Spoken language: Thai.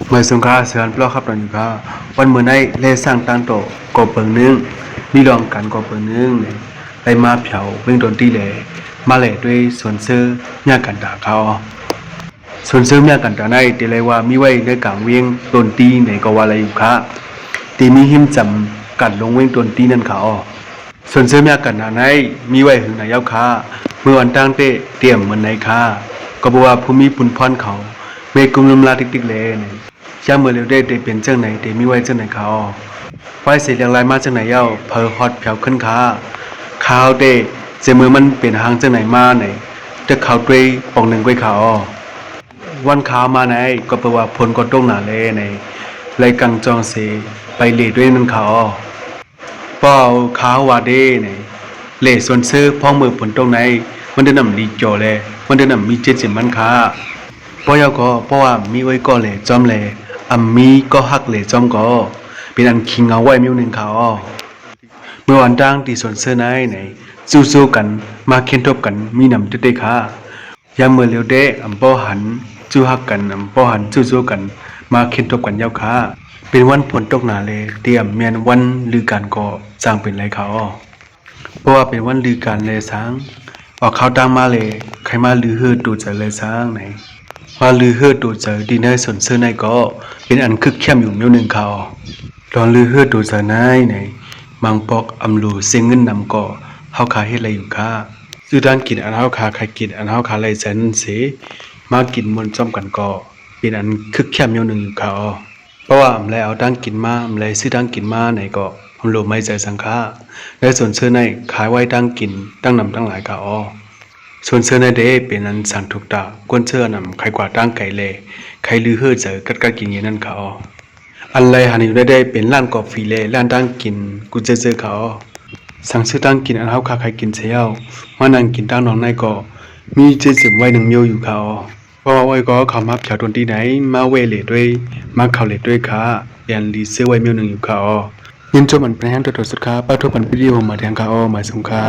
เมื่อสงคราเสือนปลอกครับตอนอยู่ค่ะวันเมื่อในเลสร้างตั้งโตก่อเปิงนึงมีรองกันก่อเปิงนึงไปมาเผาเบิ่งดนตรีแลมาแลด้วยสวนเสื้อเมียกันตาเขาสวนเสื้อเมียกันตาในติเลยว่ามีไว้ในกลางเวียงดนตรีในก็ว่าอะไรอยู่ค่ะตีมีหิมจำกัดลงเวียงดนตรีนั่นเขาส่วนเสื้อเมียกันตาในมีไว้หึงนายกค่ะเมื่อวันตั้งเตรียมเหมือนในค่ะก็บอกว่าภูมิปุนพรเขาเมกุมลุมลาติ๊กๆเลยย่าเมื่อเร็วได้เป็นจังไหนมีไว้จังไหนเขาไว้เสียอย่างไรมาจังไหนเย้าเพอฮอตเผาขึ้นขาข้าวเจมือมันเป็นหางจังไหนมาไหนจะเขาด้วยปองหนึ่งไว้เขาวันขาวมาไหนก็แปลว่าพลก็ต้องหนาเลยในไรกังจองเสไปเหล่ด้วยนั่นเขาเป้าขาวว่าเด้ในเหล่ส่วนซื้อพ้องมือผลตรงไหนมันได้นำลีโจเลยมันได้นำมีเจ็ดสิบมันค้าเพราะเพราะว่ามีไว้ก็เลยจอมเลยมีก็ฮักเลยจอมก็เป็นอันคิงเอาไว้มิวหนึ่งเขาเมื่อวันดังที่สวนเสื้อไหนสู้กันมาเค้นทบกันมีนำเด็กค่ะยามเมื่อเร็วเด้ป้อหันสู้ฮักกันป้อหันสู้กันมาเค้นทบกันเย้าค่ะเป็นวันฝนตกหนาเลยเตรียมเมียนวันลือการก็สร้างเป็นไรเขาเพราะว่าเป็นวันลือการเลยสร้างออกเขาตั้งมาเลยใครมาลือเฮือดูใจเลยสร้างไหนว่าลือเฮือดูใจดีเนอร์สนเสื้อในก็เป็นอันคึกเข้มอยู่มิ้วหนึ่งเขาตอนลือเฮือดูใจไหนมังปอกลูเสียงเงินนำก็เฮาขาเฮ็ดอะไรอยู่ค่ะซื้อด้านกินอันเฮาขาใครกินอันเฮาขาไรเซนเสมากินมนต์จ้อมกันก็เป็นอันคึกเข้มอยู่หนึ่งอยู่เขาเพราะว่าแล้วเอาด้านกินมาแล้วซื้อด้านกินมาไหนก็โลไม่ใจสังฆาและส่วนเสื้อในขายไว้ด้านกินตั้งนำตั้งหลายเขาส่วนเสื้อในเด้เป็นอันสั่งถูกตากวนเสื้อนำใครกว่าตั้งไก่เลยใครลือเฮือเจอกัดกินอย่างนั้นเขาอันไรหันอยู่ได้เป็นร้านกาแฟเลยร้านตั้งกินกูเจอเขาสั่งซื้อตั้งกินอันเฮาขาใครกินเสียวมานั่งกินตั้งน้องในก็มีเจ็ดสิบไว้หนึ่งเมียวอยู่เขาเพราะว่าไว้ก็เขามาเผาตนที่ไหนมาเวเลด้วยมาเขาเลด้วยค่ะยันรีเซไว้เมียวหนึ่งอยู่เขายินจบมันเป็นแห่งตัวสุดค่ะป้าทุกคนวิดีโอมาแทงเขาหมายสงค่ะ